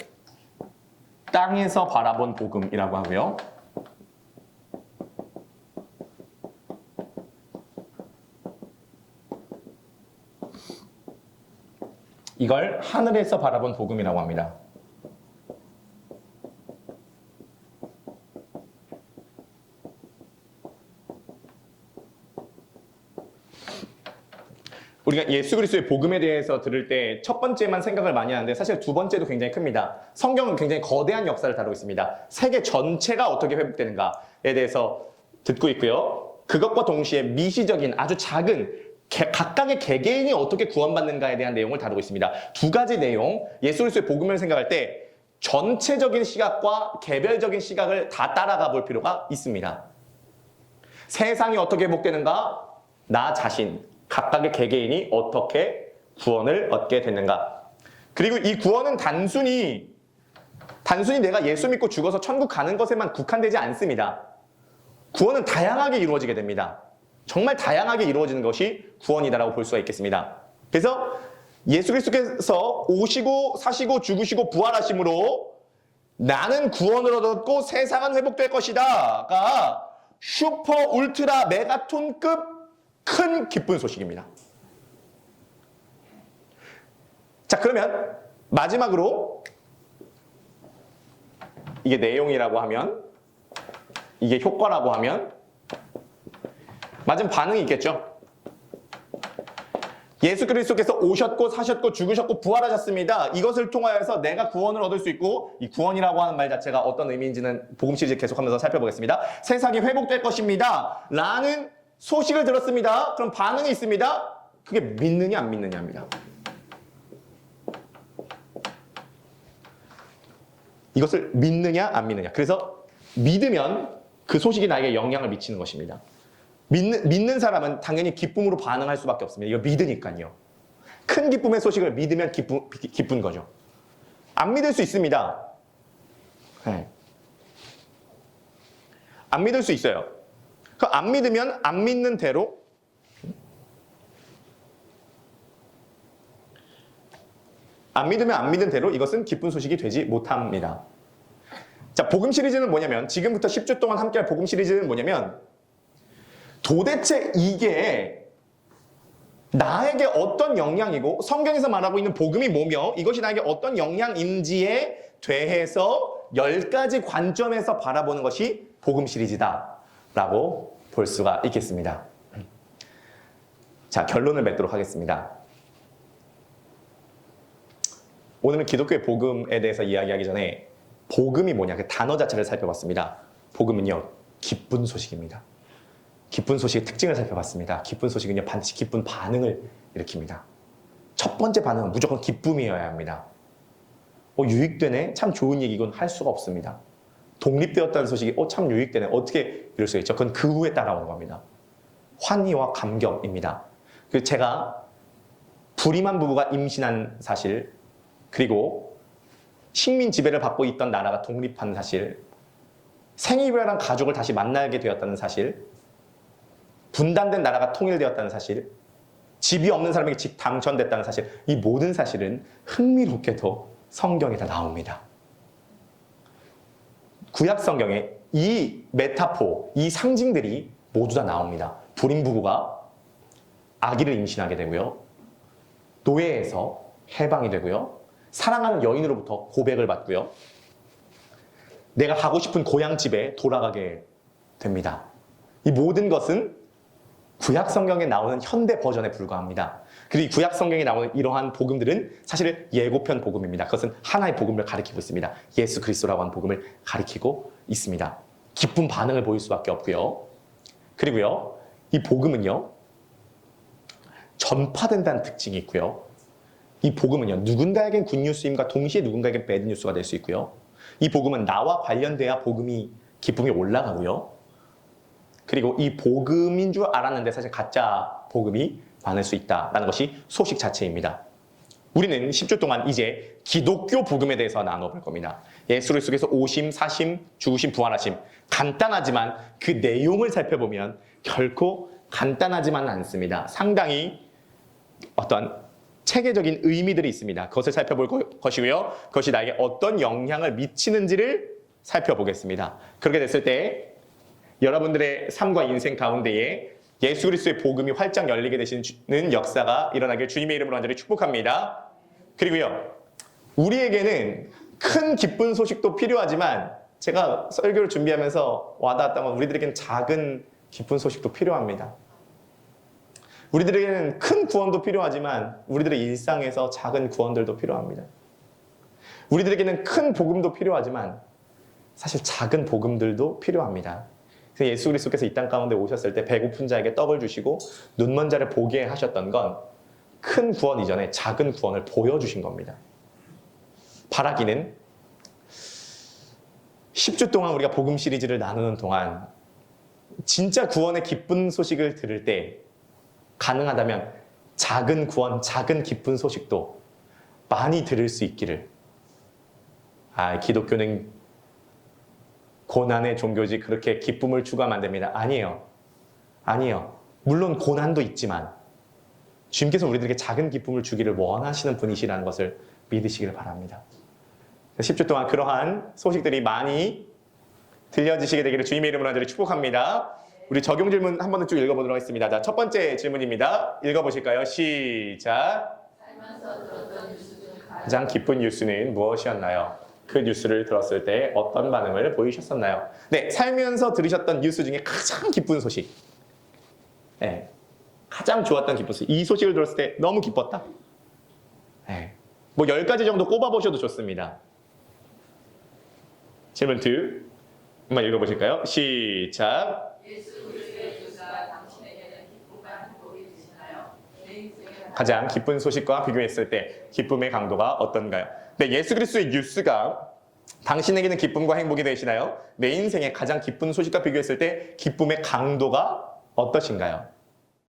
A: 땅에서 바라본 복음이라고 하고요. 이걸 하늘에서 바라본 복음이라고 합니다. 우리가 예수 그리스도의 복음에 대해서 들을 때 첫 번째만 생각을 많이 하는데 사실 두 번째도 굉장히 큽니다. 성경은 굉장히 거대한 역사를 다루고 있습니다. 세계 전체가 어떻게 회복되는가에 대해서 듣고 있고요. 그것과 동시에 미시적인 아주 작은 각각의 개개인이 어떻게 구원받는가에 대한 내용을 다루고 있습니다. 두 가지 내용, 예수 그리스도의 복음을 생각할 때 전체적인 시각과 개별적인 시각을 다 따라가 볼 필요가 있습니다. 세상이 어떻게 회복되는가? 나 자신, 각각의 개개인이 어떻게 구원을 얻게 됐는가? 그리고 이 구원은 단순히 내가 예수 믿고 죽어서 천국 가는 것에만 국한되지 않습니다. 구원은 다양하게 이루어지게 됩니다. 정말 다양하게 이루어지는 것이 구원이다라고 볼 수가 있겠습니다. 그래서 예수 그리스도께서 오시고 사시고 죽으시고 부활하심으로 나는 구원을 얻었고 세상은 회복될 것이다가 슈퍼 울트라 메가톤급 큰 기쁜 소식입니다. 자, 그러면 마지막으로 이게 내용이라고 하면, 이게 효과라고 하면 맞은 반응이 있겠죠. 예수 그리스도께서 오셨고 사셨고 죽으셨고 부활하셨습니다. 이것을 통하여서 내가 구원을 얻을 수 있고, 이 구원이라고 하는 말 자체가 어떤 의미인지는 복음 시리즈 계속하면서 살펴보겠습니다. 세상이 회복될 것입니다 라는 소식을 들었습니다. 그럼 반응이 있습니다. 그게 믿느냐 안 믿느냐입니다. 이것을 믿느냐 안 믿느냐. 그래서 믿으면 그 소식이 나에게 영향을 미치는 것입니다. 믿는 사람은 당연히 기쁨으로 반응할 수밖에 없습니다. 이거 믿으니까요. 큰 기쁨의 소식을 믿으면 기쁜 거죠. 안 믿을 수 있습니다. 네. 안 믿을 수 있어요. 안 믿으면 안 믿는 대로 이것은 기쁜 소식이 되지 못합니다. 자, 복음 시리즈는 뭐냐면, 지금부터 10주 동안 함께할 복음 시리즈는 뭐냐면, 도대체 이게 나에게 어떤 영향이고 성경에서 말하고 있는 복음이 뭐며 이것이 나에게 어떤 영향인지에 대해서 10가지 관점에서 바라보는 것이 복음 시리즈다라고 볼 수가 있겠습니다. 자, 결론을 맺도록 하겠습니다. 오늘은 기독교의 복음에 대해서 이야기하기 전에 복음이 뭐냐, 그 단어 자체를 살펴봤습니다. 복음은요, 기쁜 소식입니다. 기쁜 소식의 특징을 살펴봤습니다. 기쁜 소식은요, 반드시 기쁜 반응을 일으킵니다. 첫 번째 반응은 무조건 기쁨이어야 합니다. 유익되네? 참 좋은 얘기군 할 수가 없습니다. 독립되었다는 소식이 참 유익되네. 어떻게 이럴 수 있죠? 그건 그 후에 따라오는 겁니다. 환희와 감격입니다. 제가 불임한 부부가 임신한 사실, 그리고 식민 지배를 받고 있던 나라가 독립한 사실, 생이별한 가족을 다시 만나게 되었다는 사실, 분단된 나라가 통일되었다는 사실, 집이 없는 사람에게 집 당첨됐다는 사실, 이 모든 사실은 흥미롭게도 성경에 다 나옵니다. 구약 성경에 이 메타포, 이 상징들이 모두 다 나옵니다. 불임 부부가 아기를 임신하게 되고요, 노예에서 해방이 되고요, 사랑하는 여인으로부터 고백을 받고요, 내가 가고 싶은 고향집에 돌아가게 됩니다. 이 모든 것은 구약 성경에 나오는 현대 버전에 불과합니다. 그리고 이 구약 성경에 나오는 이러한 복음들은 사실 예고편 복음입니다. 그것은 하나의 복음을 가리키고 있습니다. 예수 그리스도라고 하는 복음을 가리키고 있습니다. 기쁜 반응을 보일 수밖에 없고요. 그리고요, 이 복음은요, 전파된다는 특징이 있고요. 이 복음은요, 누군가에겐 굿뉴스임과 동시에 누군가에겐 배드뉴스가 될 수 있고요. 이 복음은 나와 관련돼야 기쁨이 올라가고요. 그리고 이 복음인 줄 알았는데 사실 가짜 복음이 많을 수 있다는 것이 소식 자체입니다. 우리는 10주 동안 이제 기독교 복음에 대해서 나눠볼 겁니다. 예수 그리스도께서 오심, 사심, 죽으심, 부활하심. 간단하지만 그 내용을 살펴보면 결코 간단하지만은 않습니다. 상당히 어떤 체계적인 의미들이 있습니다. 그것을 살펴볼 것이고요. 그것이 나에게 어떤 영향을 미치는지를 살펴보겠습니다. 그렇게 됐을 때 여러분들의 삶과 인생 가운데에 예수 그리스도의 복음이 활짝 열리게 되시는 역사가 일어나길 주님의 이름으로 간절히 축복합니다. 그리고요, 우리에게는 큰 기쁜 소식도 필요하지만 제가 설교를 준비하면서 와닿았던 건 우리들에게는 작은 기쁜 소식도 필요합니다. 우리들에게는 큰 구원도 필요하지만 우리들의 일상에서 작은 구원들도 필요합니다. 우리들에게는 큰 복음도 필요하지만 사실 작은 복음들도 필요합니다. 그래서 예수 그리스도께서 이 땅 가운데 오셨을 때 배고픈 자에게 떡을 주시고 눈먼 자를 보게 하셨던 건 큰 구원 이전에 작은 구원을 보여주신 겁니다. 바라기는 10주 동안 우리가 복음 시리즈를 나누는 동안 진짜 구원의 기쁜 소식을 들을 때 가능하다면 작은 구원, 작은 기쁜 소식도 많이 들을 수 있기를. 기독교는 고난의 종교지 그렇게 기쁨을 추구하면 안 됩니다. 아니에요. 아니에요. 물론 고난도 있지만 주님께서 우리들에게 작은 기쁨을 주기를 원하시는 분이시라는 것을 믿으시기를 바랍니다. 10주 동안 그러한 소식들이 많이 들려지시게 되기를 주님의 이름으로 간절히 축복합니다. 우리 적용 질문 한 번 쭉 읽어보도록 하겠습니다. 자, 첫 번째 질문입니다. 읽어보실까요? 시작.
B: 살면서 들었던 뉴스 중
A: 가장 기쁜 뉴스는 무엇이었나요? 그 뉴스를 들었을 때 어떤 반응을 보이셨었나요? 네, 살면서 들으셨던 뉴스 중에 가장 기쁜 소식. 네, 가장 좋았던 기쁜 소식. 이 소식을 들었을 때 너무 기뻤다. 네, 뭐 10가지 정도 꼽아보셔도 좋습니다. 질문 2. 한번 읽어보실까요? 시작.
B: 예수 그리스도의 뉴스가 당신에게는 기쁨과 행복이 되시나요? 내 인생의
A: 가장 기쁜 소식과 비교했을 때 기쁨의 강도가 어떤가요? 네, 예수 그리스도의 뉴스가 당신에게는 기쁨과 행복이 되시나요? 내 인생의 가장 기쁜 소식과 비교했을 때 기쁨의 강도가 어떠신가요?